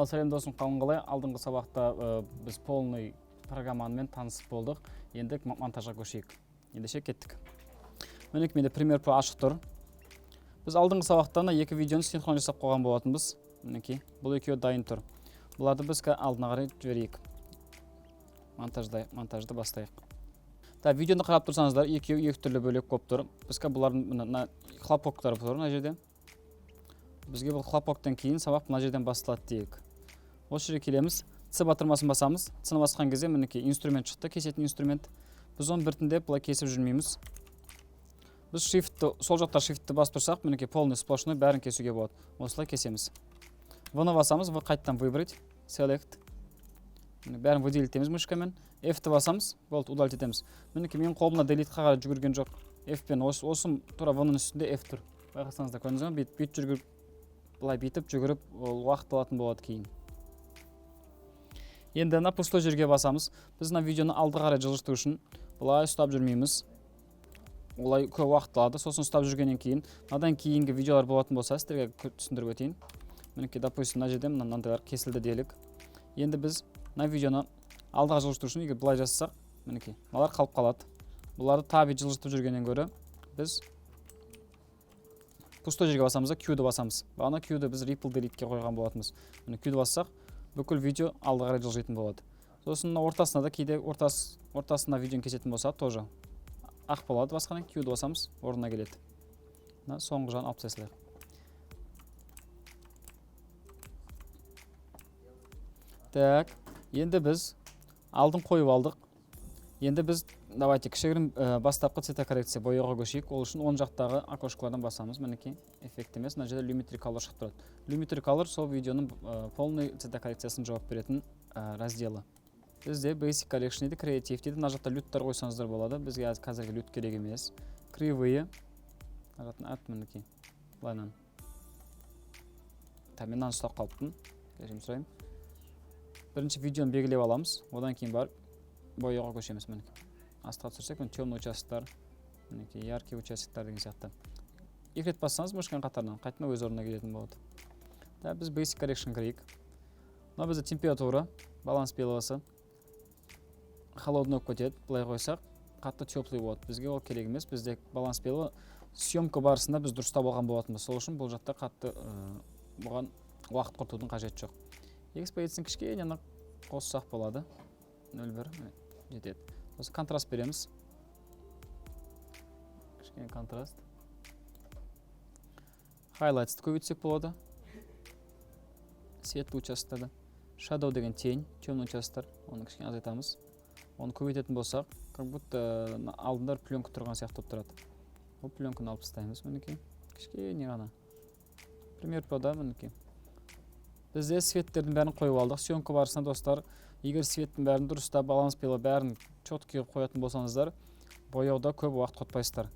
Сәлем досым, қалың қалай? Алдыңғы сабақта біз полный программамен танысып болдық. Енді монтажға көшейік. Ендеше кеттік. Мінекей менде Premiere Pro ашық тұр. Біз алдыңғы сабақта екі видеоны синхрон жасап қойған болатынбыз. Мінекей, бұл екеуі дайын тұр. Бұларды біз алдына қарай жіберейік. Монтажды бастайық. Видеоны қарап тұрсаңыздар, екеуі екі түрлі бөлек болып тұр. Біз бұлардың хлопоктары тұр мына жерде. Бізге бұл хлопоктан кейін сабақ мына жерден басталады дейік. Осы жерге келеміз, С батырмасын басамыз. С-ны басқан кезде мінекей инструмент шықты, кесетін инструмент. Біз оны біртіндеп бұлай кесіп жүрмейміз. Біз сол жақта shiftті басып тұрсақ, мінекей полный сплошной бәрін кесуге болады. Осылай кесеміз. В-ны басамыз, В қайттан выбрать, select. Бәрін выделить етеміз мышкамен. F-ті басамыз, болды, удалить етеміз. Мінекей менің қолымда delete қарай жүгірген жоқ. F-пен осы тура В-ның үстінде F тұр. Байқасаңыздар, көрдіңіз бе? Бүйтіп жүргіп, бұлай бүйтіп жүгіріп, ол уақыт алатын болады кейін. Енді мына пустой жерге басамыз. Біз мына видеоны алды қарай жылжыту үшін бұлай ұстап жүрмейміз. Олай көп уақыт алады. Сосын ұстап жүргеннен кейін, мынадан кейінгі видеолар болатын болса, сіздерге түсіндіріп өтейін. Мінекей, допустим, мына жерде мынандайлар кесілді делік. Енді біз мына видеоны алдыға жылжыту үшін егер бұлай жасасақ, мінекей, мыналар қалып қалады. Бұларды табит жылжытып жүргеннен гөрі біз пустой жерге басамыз да Q-ді басамыз. Бағана Q-ді біз Ripple Delete-ке қойған болатынбыз. Q-ді бассақ, бүкіл видео алды қарай жылжитын болады. Сосын ортасына да кейде ортасына видеоны кесетін болса, тоже ақ болады. Басқаннан Q-ді басамыз, орнына келеді. Соңғы жағын алып тастайық. Так, енді біз алдын қойып алдық. Енді біз давайте кішігірім бастапқы цветокоррекция бояуға көшейік. Ол үшін оң жақтағы окошкалардан басамыз. Мінекей, эффект емес, мына жерде Lumetri Color шығып тұрады. Lumetri Color сол видеоның полный цветокоррекциясын жауап беретін разделы. Бізде Basic Collection дейді, Creative дейді. Мына жақта люттар қойсаңыздар болады. Бізге қазіргі лют керек емес. Кривые. Мына жақтан ат мінекей. Былайынан. Мен мынаны ұстап қалыппын. Кешірім сұраймын. Бірінші видеоны белгілеп аламыз. Одан кейін барып бояуға көшеміз. Мінекей. Астыға түсірсек, темный участоктар, мінекей, яркий участоктар деген сияқты. Екі рет бассаңыз мышканың қатарынан қайтадан өз орнына келетін болады. Біз Basic Correction кірейік. Мына бізде температура, баланс белгісі холодный болып кетеді. Былай қойсақ, қатты теплый болады. Бізге ол керек емес. Бізде баланс белгі съемка барысында біз дұрыстап алған болатынбыз. Сол үшін бұл жақта қатты бұған уақыт құртудың қажеті жоқ. Экспозициясын кішкене қоссақ болады. 0,1 жетеді. Осы контраст береміз. Кішкене контраст. Highlights'ты көбейтсек болады. Светлі участоктарды. Shadow деген тень, темный участоктар. Оны кішкене азайтамыз. Оны көбейтетін болсақ, как будто алдында пленка тұрған сияқты болып тұрады. Ол пленканы алып тастаймыз. Мінекей. Кішкене ғана. Premiere Pro'да мінекей. Бізде светтердің бәрін қойып алдық. Съемка барысында достар, егер светтің бәрін дұрыстап, баланс белгі бәрін четкий қоятын болсаңыздар, бояуда көп уақыт құртпайсыздар.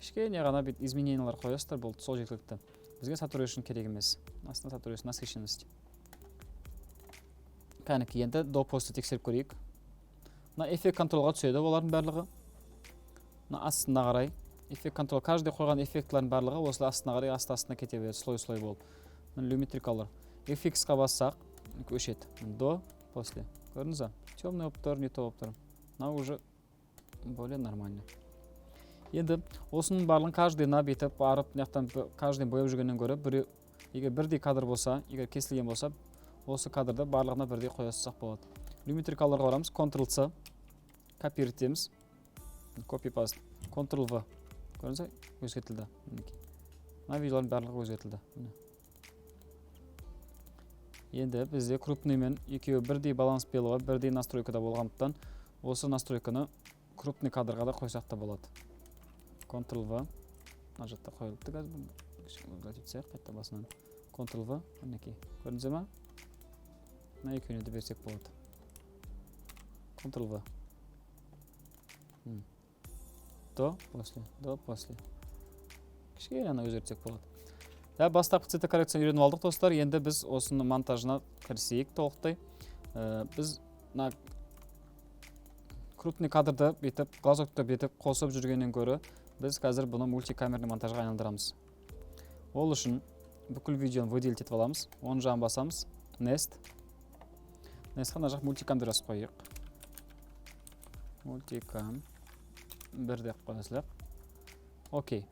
Кішкене ғана бит изменениялар қоясыздар, бұл сол жеткілікті. Бізге saturation керек емес. Астына saturation, насыщенность. Кәнекей, енді до-посты тексеріп көрейік. Мына эффект контролға түседі олардың барлығы. Мына астына қарай. Эффект контрол, каждый қойған эффектлердің барлығы осылай астына қарай, астына кете береді, слой-слой болып. Lumetri Color. FX-қа бассақ, өшеді. До, после. Көрдіңіз бе? Темный болып тұр, не то болып тұр. Мына уже более нормально. Енді осының барлығын каждыйына бетіп барып, каждыйын бояп жүргеннен көріп, егер бірдей кадр болса, егер кесілген болса, осы кадрда барлығына бірдей қоясақ болады. Lumetri Colorға барамыз, Ctrl-C, копировать етеміз, Copy-Paste, Ctrl-V. Көрдіңіз бе? Өзгертілді. Мына видеолардың барлығы өзгертілді. Енді бізде крупныймен екеуі бірдей баланс белгі, бірдей настройкада болғандықтан, осы настройканы крупный кадрға да қойсақ та болады. Ctrl-V. Мына жақта қойылыпты қазір. Кішкене қайта басынан. Ctrl-V. Мінекей. Көрдіңіз бе? Мына екеуіне де берсек болады. Ctrl-V. До, после. Кішкене өзгертсек болады. Бастапқы цветокоррекцияны үйреніп алдық достар. Енді біз осыны монтажына кірісейік толықтай. Біз крупный кадрды бетіп, глазокты бетіп қосып жүргеннен көрі, біз қазір бұны мультикамерный монтажға айналдырамыз. Ол үшін бүкіл видеоны выделить етіп аламыз. Оң жағын басамыз. Nest. Nestқа мына жақ мультикам деп жазып қойық. Мультикам 1 деп қойасыздар. Окей.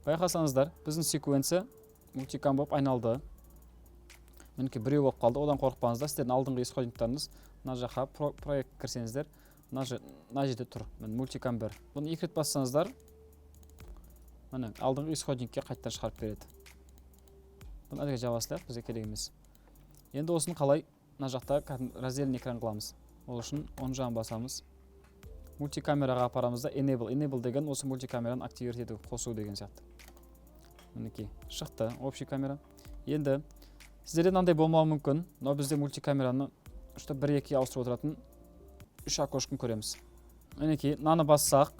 Байқасаңыздар, біздің секвенция мультикам болып айналды. Мінекей біреу болып қалды. Одан қорықпаңыздар. Сіздердің алдыңғы исходниктарыңыз мына жаққа проект кірсеңіздер, мына жерде тұр. Мультикам 1. Бұны 2 рет бассаңыздар, міне алдыңғы исходникке қайттан шығарып береді. Бұны әлгі жабасыздар, бізге керек емес. Енді осыны қалай мына жақта раздельный экран қыламыз. Ол үшін оң жағын басамыз. Мультикамераға апарамыз да enable. Enable деген осы мультикамераны активировать ету, қосу деген сияқты. Мінекей шықты общий камера. Енді сіздерде мынандай болмауы мүмкін, но бізде мультикамераны 1-2 ауыстырып отыратын 3 окошканы көреміз. Мінекей мынаны бассақ,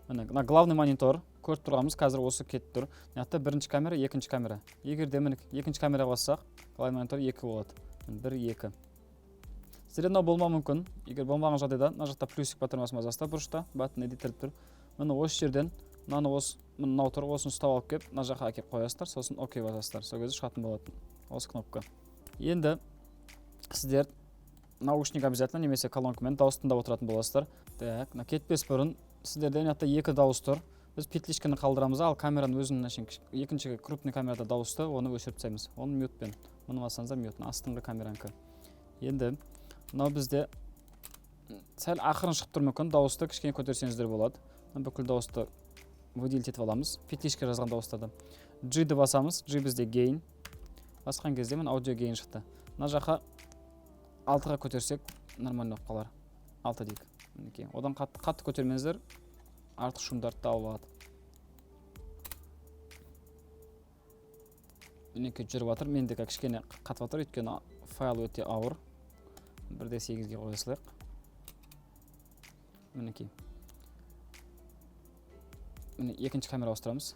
мына главный монитор көріп тұрғанымыз қазір осы кетіп тұр. Мына бірінші камера, екінші камера. Егер де екінші камераға бассақ, главный монитор 2 болады. 1-2. Сіздерде мынау болмауы мүмкін. Егер болмаған жағдайда мына жақта плюсик батырмасын басасыздар, бұрышта баттон эдитор тұр. Міне осы жерден мынау тұр, осыны ұстап алып келіп, мына жаққа әкеліп қоясыздар, сосын окей басасыздар. Сол кезде шығатын болады осы кнопка. Енді сіздер наушник обязательно немесе колонкамен дауыс тыңдап отыратын боласыздар. Так, кетпес бұрын сіздерде мына 2 дауыс тұр. Біз петличканы қалдырамыз, ал камераны өзінің екінші крупный камерада дауысты, оны өшіріп тастаймыз. Оны мьютпен. Мұны бассаңыздар мьютпен, астыңғы камеранкі. Енді мынау бізде сәл ақырын шығып тұр мүмкін, дауысты кішкене көтерсеңіздер болады. Бүкіл дауысты выделить етіп аламыз. Петличка жазған дауыстарды. G-ді басамыз. G бізде gain. Басқан кезде мен аудио gain шықты. Мына жаққа 6-ға көтерсек нормально болып қалар. 6 дейік. Мінекей. Одан қатты көтермеңіздер, артық шумдарды да алады. Мінекей жүріп жатыр. Мендегі кішкене қатып жатыр, өйткені файл өте ауыр. 1.8-ге қойсылайық. Мінекей. Міне екінші камера ауыстырамыз.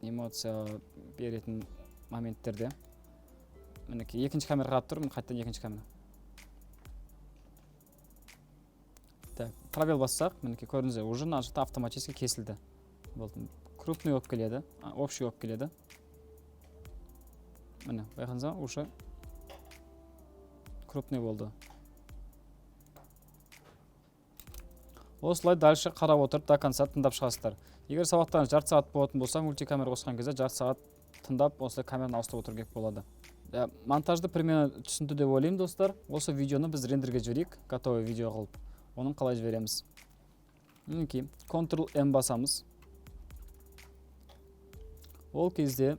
Эмоция беретін моменттерде. Мінекей екінші камера қарап тұр, қайттан екінші камера. Так, пробел бассақ, мінекей көрдіңіздер, уже мына жақта автоматически кесілді. Болды. Крупный болып келеді, общий болып келеді. Міне, байқаңыздар, уже крупный болды. Осылай дальше қарап отырып до конца тыңдап шығасыздар. Егер сабақтарыңыз жарты сағат болатын болса, мультикамера қосқан кезде жарты сағат тыңдап, осылай камераны ауыстырып отыру керек болады. Монтажды примерно түсінді деп ойлаймын, достар. Осы видеоны біз рендерге жіберейік, готовый видео қылып. Оның қалай жібереміз? Мінекей, Ctrl-M басамыз. Ол кезде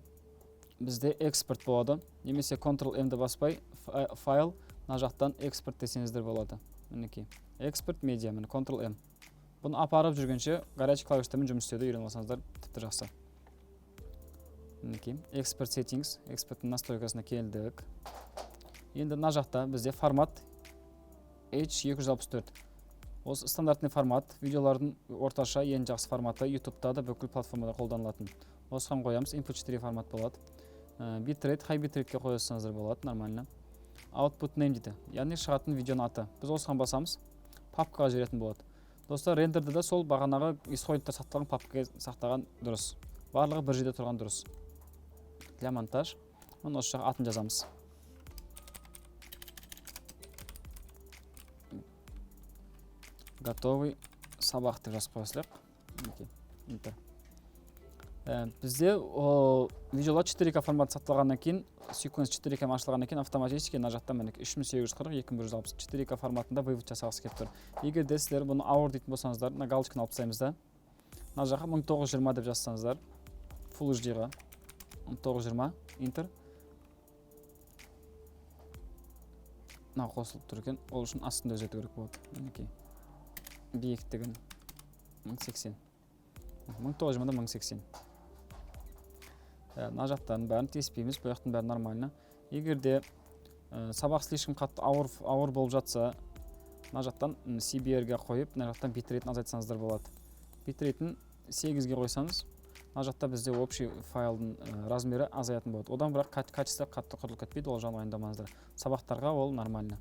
бізде экспорт болады. Немесе Ctrl-M-ді баспай, файл, мына жақтан экспорт десеңіздер болады. Мінекей, экспорт медиа, міне Ctrl-M. Бұны апарып жүргенше горячий клавиштармен жұмыс істеуді үйреніп алсаңыздар тіпті жақсы. Мінекей, экспорт settings, экспорттың настройкасына келдік. Енді мына жақта бізде формат H264. Осы стандартный формат, видеолардың орташа ең жақсы форматы YouTube-та да бүкіл платформада қолданылатын. Осыған қоямыз, input 4 формат болады. Bitrate, high bitrate'ке қойсаңыздар болады, нормально. Output name дейді, яғни шығатын видеоның аты. Біз осыған басамыз, папкаға жіберетін болады. Достар, рендерді де сол бағанағы исходниктер сақталған папкаға сақтаған дұрыс. Барлығы бір жерде тұрған дұрыс. Для монтаж, оны осы жаққа атын жазамыз. Готовый сабақ деп жазып қойсылық. Бізде видеолар 4К формат сақталғаннан кейін, секвенс 4К ашылғаннан кейін автоматически мына жақта 3840 2160 4К форматында вывод жасағысы келіп тұр. Егер де сіздер бұны ауыр дейтін болсаңыздар, мына галочканы алып тастаймыз да. Мына жаққа 1920 деп жазсаңыздар, Full HD-ға 1920 Enter. Мына қосылып тұр екен, ол үшін астында өзету керек болады. Мінекей. Биіктігін 1080. 1920-да 1080. Мына жақтарын бәрін теспейміз, бұл жақтың бәрі нормально. Егер де сабақ слишком қатты ауыр болып жатса, мына жақтан CBR-ге қойып, мына жақтан битрейттін азайтсаңыздар болады. Битрейттін 8-ге қойсаңыз, мына жақта бізде общий файлдың размері азаятын болады. Одан бірақ качество қатты құрылып кетпейді, ол жағын уайымдамаңыздар. Сабақтарға ол нормально.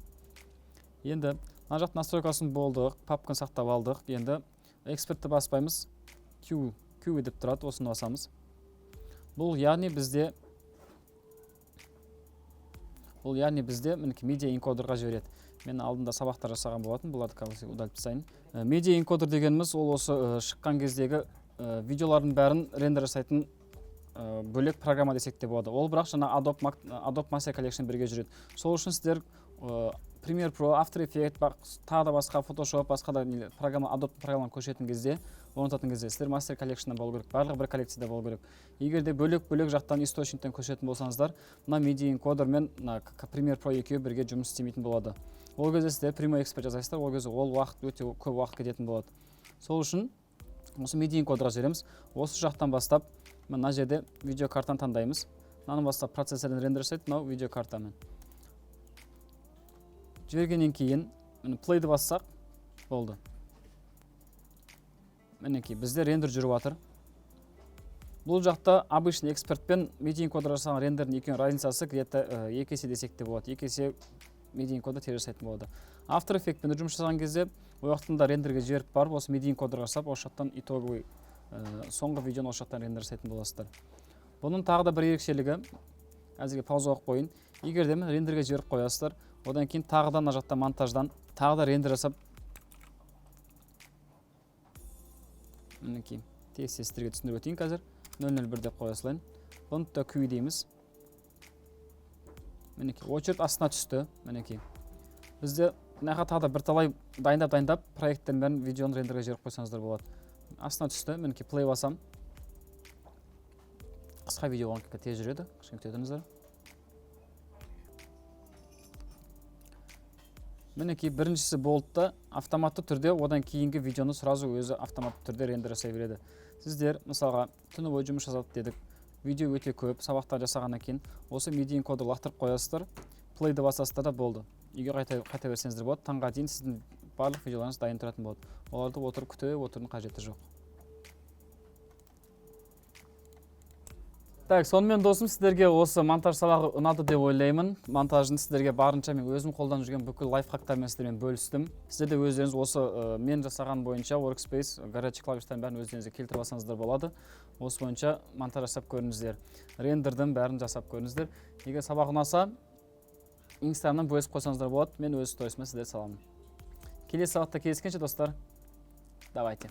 Енді мына жақтың настройкасын болдық, папканы сақтап алдық. Енді экспортты баспаймыз. Q деп тұрады, осыны басамыз. Бұл яғни бізде Бұл яғни бізде мінекей медиа энкодерға жібереді. Мен алдында сабақтар жасаған болатын, бұларды қазір удалып тастайын. Медиа энкодер дегеніміз ол осы шыққан кездегі видеолардың бәрін рендер жасайтын бөлек программа десек те болады. Ол бірақ жаңа Adobe Master Collection бірге жүреді. Сол үшін сіздер Premiere Pro, After Effects, тағы да басқа Photoshop, басқа да Adobe программаны көшетін кезде, орнататын кезде сіздер Master Collection-да болу керек, барлығы бір коллекцияда болу керек. Егер де бөлек жақтан источниктен көшетін болсаңыздар, мына Media Encoder мен Premiere Pro екеуі бірге жұмыс істемейтін болады. Ол кезде сіздер Premiere Expert жасайсыздар, ол кезде ол уақыт өте көп уақыт кететін болады. Сол үшін осы Media Encoderға жібереміз. Осы жақтан бастап мына жерде видеокартаны таңдаймыз. Мынаны бастап процессордан рендер жасайды, мынау видеокартамен. Жібергеннен кейін плейді бассақ болды. Мінекей бізде рендер жүріп жатыр. Бұл жақта обычный экспертпен Media Encoder жасаған рендердің екеуінің разницасы где-то 2 есе десек те болады. 2 есе Media Encoder тез жасайтын болады. After Effects-пен жұмыс жасаған кезде ол уақытында рендерге жіберіп барып, осы Media Encoder жасап, осы жақтан итоговый соңғы видеоны осы жақтан рендер жасайтын боласыздар. Бұның тағы да бір ерекшелігі, әзірге пауза қойып қойын. Егер де рендерге жіберіп қоясыздар, одан кейін тағы да мына жақта монтаждан тағы да рендер жасап, мінекей тез сіздерге түсіндіріп өтейін қазір. 001 деп қоя салайын. Бұны да QE дейміз. Мінекей очередь астына түсті. Мінекей бізде мына тағы да бірталай дайындап проекттердің бәрін видеоны рендерге жіберіп қойсаңыздар болады. Астына түсті. Мінекей play басам. Қысқа видео болғаннан тез жүреді. Кішкене күтетіңіздер. Мінекей біріншісі болды да автоматты түрде одан кейінгі видеоны сразу өзі автоматты түрде рендер жасай береді. Сіздер мысалға түні бойы жұмыс жасадық дедік. Видео өте көп, сабақтар жасағаннан кейін осы Media Encoder лақтырып қоясыздар, плейді басасыздар да болды. Үйге қайта берсеңіздер болады. Таңға дейін сіздің барлық видеоларыңыз дайын тұратын болады. Оларды отырып күтіп отырудың қажеті жоқ. Так, сонымен досым, сіздерге осы монтаж сабағы ұнады деп ойлаймын. Монтажын сіздерге барынша мен өзім қолданып жүрген бүкіл лайфхактармен сіздермен бөлістім. Сіздер де өздеріңіз осы мен жасаған бойынша Workspace горячий клавиштарын бәрін өздеріңізге келтіріп алсаңыздар болады. Осы бойынша монтаж жасап көріңіздер. Рендердің бәрін жасап көріңіздер. Егер сабақ ұнаса, Instagram'нан бөлісіп қойсаңыздар болады. Мен өз сторисіме сіздерге саламын. Келесі сабақта кездескенше достар. Давайте.